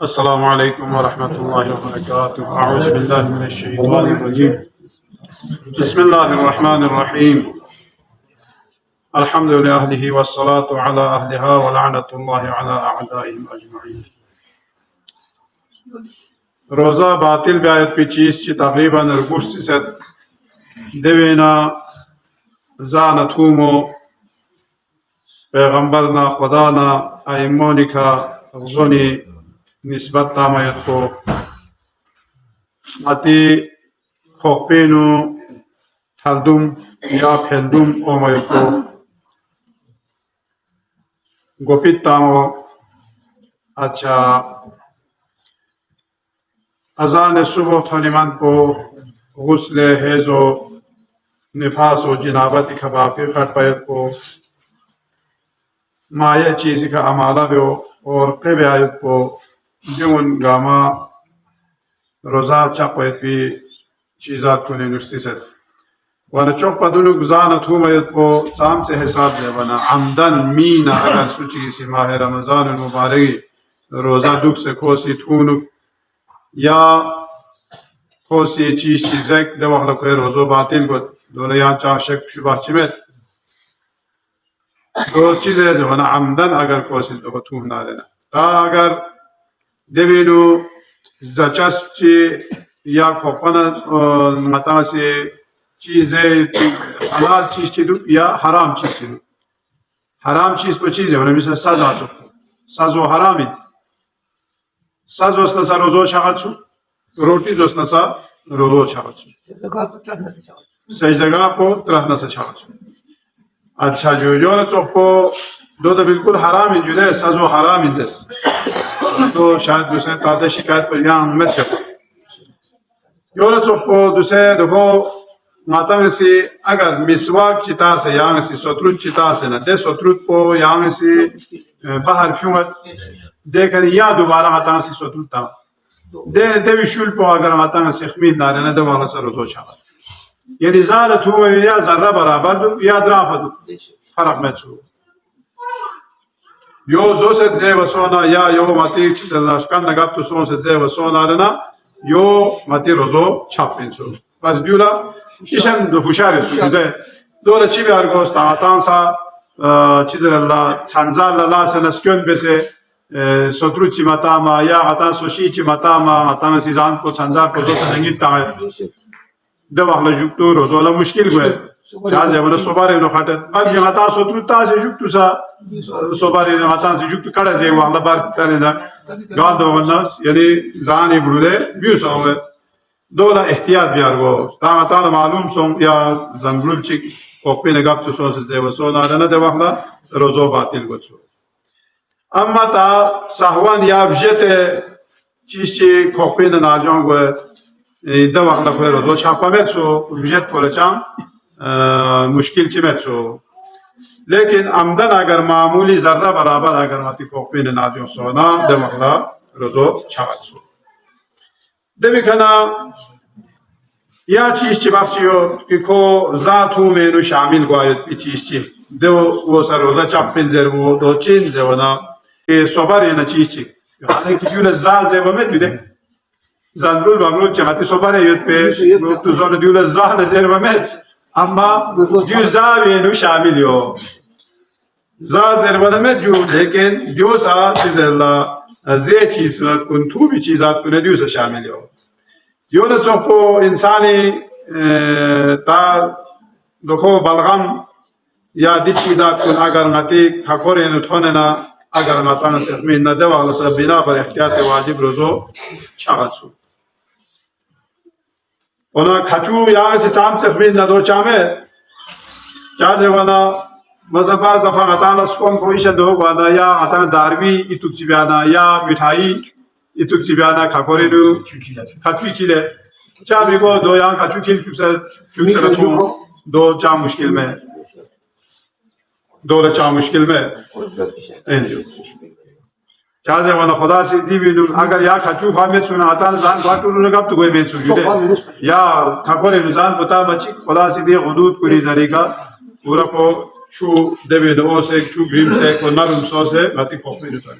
السلام عليكم ورحمة الله وبركاته. أعوذ بالله من الشيطان الرجيم. بسم الله الرحمن الرحيم. الحمد لله والصلاة على أهلها ولعنة الله على أعدائهم أجمعين. روزا باطل بیایت پی چیز چی تقریبا نرگوشتی ست دوینا زانتومو پیغمبرنا خدانا ایمونی کا غزونی نسبت تامایت کو ماتی خوپینو تلدوم یا پھلدوم اومایت کو گوپیت تامو اچھا اذان صبح تھونیمان کو غسل حیض و نفاس و جنابت کا باقی خط پیت کو مایہ چیزی کا عمالہ بیو اور قیب آیت کو جون گاما روزا چاق پیت بھی چیزات کو نشتی ست وانا چوک پدونو گزانت ہوں میت کو سام سے حساب دے وانا عمدن مینا اگر سوچی سی ماہ رمضان المبارکی روزا دکھ سے کھوسی تھونو یا کھوسی چیز چیزک دے وقت کوئی روزو باطل کو دولا یا چاہ شک شبہ چمیت دو چیزیں جو وانا عمدن اگر کھوسی دو تھون نہ دینا تا اگر دوینو زچسپ چی یا کھوپنا مطا سے چیزیں حلال چیز چی دو یا حرام چیز چی دو حرام چیز پر چیز ہے وانا مثل سزا چو سزو حرامی ساز وسنا سا روزو چاہتو روٹی جوسنا سا روزو چاہتو سجدگاہ کو ترہنا سا چاہتو اچھا جو نا چوپو دو تو بالکل حرام انجو دے سازو حرام انجس تو شاید دوسرے تاتے شکایت پر یہاں امت کرتا جو نا چوپو دوسرے دکھو ماتا میں سی اگر مسواک چیتا سے یہاں سی سوتروت چیتا سے نا دے سوتروت کو یہاں سی باہر فیومت دیکھنے یا دوبارہ ماتا سی سوتروت تا دینے دیوی شول پو اگر ماتا سی خمید نارے نا دو والا سا روزو چاہتا یعنی زالت ہوا یا ذرہ برابر دو یا ذرافہ دو فرق میں چھو یو زو ست زی وسونا یا یو ماتی چیز اللہ شکن نگفت سون ست زی وسونا رنا یو ماتی روزو چھاپین چھو بس دیولا ایشن دو خوشاری سو دو دولا چی بیار گوست آتان سا چیز اللہ چانزال اللہ سے نسکن بیسے سوترو چی مطاما یا آتان سوشی چی مطاما آتان سیزان کو چانزال کو زو سے نگید تاہر دو وقت لجوکتو روزولا مشکل گوئے چاہزے وانا صباری نو خاطر بعد یہ غطا سوترو تا سے جوکتو سا صباری نو غطا سے جوکتو کڑا زی وقت لبار کتانے دا گال دو وانا یعنی زانی برولے بیو سا ہوئے دولا احتیاط بیار گو تا غطا معلوم سون یا زنبرول چک کوپی نگاب تو سون سے زی و سون آرنا دو وقت روزو باطل گو سو اما تا سہوان یا بجت چیز چی کوپی ناجون گوئے دو وقت لکھوئے روزو چھاپا میت سو بجت پولے چام مشکل چی میت سو لیکن عمدن اگر معمولی ذرہ برابر اگر ماتی کوپین ناجون سونا دو وقت روزو چھاپا سو دو بکھنا یا چیز چی بخشی ہو کہ کو ذات ہوں میں نو شامل گوائیت پی چیز چی دو وہ سر روزہ چاپین زیر وہ دو چین زیونا کہ صبر اینا چیز چی حالانکہ دیولا ذات زیوہ میں جو دے زنبرول بامرول چاہتی صبر ایت پہ تو زون دیولا ذات زیر ومت اما دیو زاوی نو شامل ہو ذات زیر ومت جو لیکن دیو سا چیز اللہ زی چیز کن تو بھی چیزات کن دیو سا شامل ہو دیو نا چوپو انسانی تا دکھو بلغم یا دی چیزات کن اگر نتی کھکوری نتھونے نا اگر نتانا سخمین نا دو اغلا سا بنا پر احتیاط واجب روزو شاغت سو اونا کھچو یہاں سے چام سخمین نا دو چامے چاہتے وانا مذہبہ زفا غطانا سکون کوئیشا دو وانا یا غطانا داروی اتوک چی بیانا یا مٹھائی اتوک چی بیانا کھکوری نو کھچوی کھلے چاہ بھی کو دو یہاں کھچو کھل چک سے رتھو دو چاہ مشکل میں دو چاہ مشکل میں انجو چاہتے وانا خدا سے دیوینو اگر یا کھچو خوامیت سونا آتان زان باتو رو نگاب تو گوئی بین سوجو دے یا کھکوری نزان بتا بچی خدا سے دی غدود کنی ذری کا پورا کو شو دیوینو او سے چو گریم سے کو نرم سو سے باتی پوپی نتاری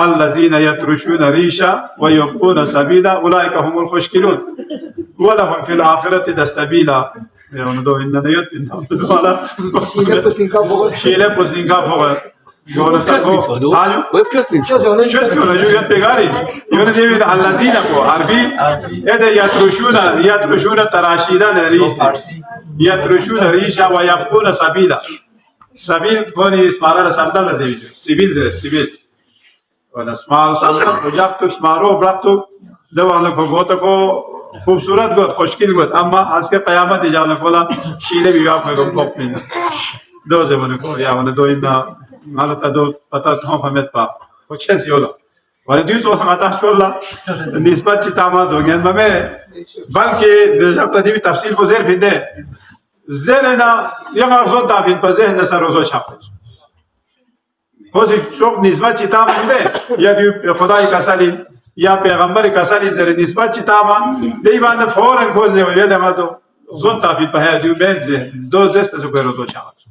الذين يترشون ريشا ويبقون سبيلا أولئك هم الخشكلون ولهم في الآخرة دستبيلا يعني دو إن نيت شيلة بسنكا فوق Yona tako hayo شو يد بيغاري يونا ديوين الذين كو عربي اذا يترشون تراشيدان ريش يترشون ريشا ويبقون سبيلا سبيل كوني اسمارا سمدل زيجو سبيل ولا اسمار سمدل وجابتو اسمارو برابتو دوانو کو گوتو کو خوبصورت گوت خوشگل گوت اما از که قیامت جان کولا شیله بیوا کو گوپین دو زمانه کو یا ون دو اینا حالت دو پتا تو فهمت با و چه سیولا ولی دیوز وقت عطا شولا نسبت چی تمام دوگن ممه بلکه دزاقت دیوی تفصیل کو زیر فیده زیرنا یا مغزون تافین پر ذهن نسر روزو چاپش خوشی شوق نسبت چی تمام فیده یا دیو خدای کسالین یا پیغمبر کسالین زیر نسبت چی تمام دیوان فورن کوزه و یه دم تو زون تافین پر دیو بنزه دو زست از کوی روزو چاپش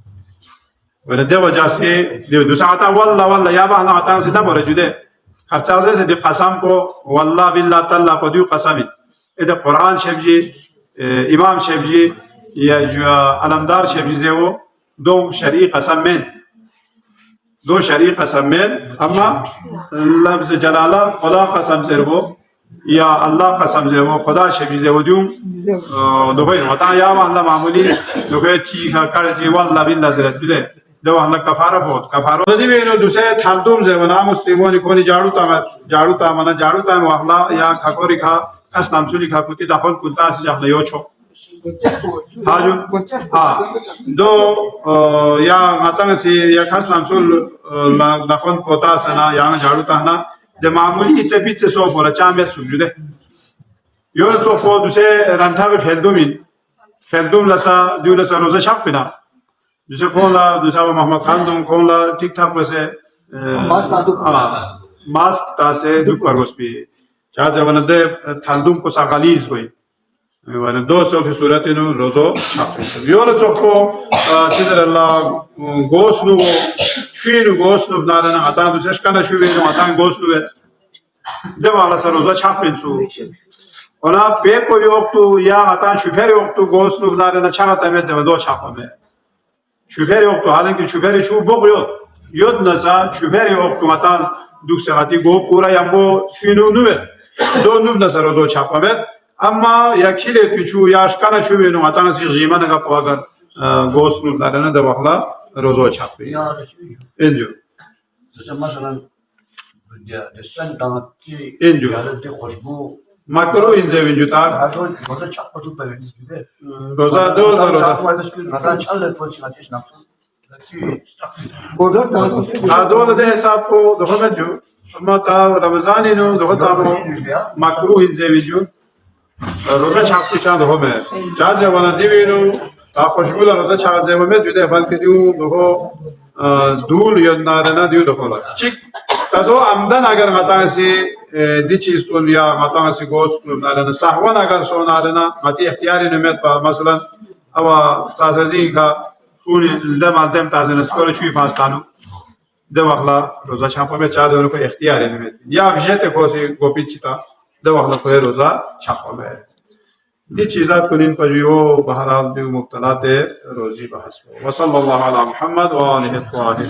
ولی دیو جاسی دیو دوستا عطا والله یا با هنها عطا سیده باره جده خرچه سے دی قسم کو والله بالله تعالی کو دیو قسمی اذا قرآن شبجی امام شبجی یا علمدار شبجی زیو دو شرعی قسم من اما لفظ جلاله خدا قسم زیو یا الله قسم زیو خدا شبجی زیو دیو دوی وطا یا والله معمولی دوی چی کارجی والله بالله زیرت بده دو الله کفاره بود کفاره دی بینو دوسه تالدوم زمانه مسلمانی کنی جارو تا واهلا یا کاکوری کا اس نامسولی کا کوتی داخل کوتا سی جهله یوچو هاجو ها دو یا ماتن سی یا خاص نامسول داخل کوتا سنا یا جارو تا نا de معمولی ایچ بیچ سو پورا چامبر سوجوده یو سو پو دوسه رانتا به فلدوم لسا دیولسا روزه چاپ بنا دوسرے کونلا دوسرا محمد خان دوم کونلا ٹھیک ٹھاک ویسے ماسک تاسے دو پرگوس بھی چاہ زبان دے تھالدوم کو ساقالیز ہوئی وانا دو سو فی صورت انو روزو چھاپیں یولا سوکو چیزر اللہ گوسنو شوینو گوسنو بنارانا آتان دوسرے شکانا شوینو آتان گوسنو ہے دے والا سا روزو چھاپیں سو اونا پیپو یوکتو یا آتان شوفر یوکتو گوسنو بنارانا چھاگا تامیت زبان دو چھاپا میں chauffeur yoktu. Halbuki şoförü şu bok yok. Yod nasa şoför yoktu. Matan duksahati go pura yambo şunu nüvet. Do nüv nasa rozo çapamet. Ama ya kilet piçu yaşkana şoförü matan si jimana kapı agar gos nüvlarına da bakla rozo çapı. Endiyor. Mesela desen damatçı Endiyor. yarıda hoşbu Makro ince vücutar. roza çakmadı böyle gibi. Roza do da roza. Roza çalır poçi ateş napsın. Ha do da hesap ko do da jo. Ama ta Ramazan ino do da mo makro ince vücut. Roza çapı çan do me. Çaze bana divino ta hoşbu da roza çaze me jude balki diu do dul yonlarına diu do kola. Çık. تدو آمدن اگر متان سی دی چیز کن یا متان سی گوشت نالنا سحوان اگر سو نالنا متی اختیاری نمیت با مثلا اوا سازی کا خون دم تازه نسکول چوی پاستانو دو وقلا روزا چاپا میں چاہ دونوں کو اختیاری نمیت یا بجت کوسی گوپی چتا دو وقلا کوئی روزا چاپا میں دی چیزات کنین پجیو بہرحال دیو مبتلا دے روزی بحث وصلی اللہ علی محمد و آلہ الطاہرین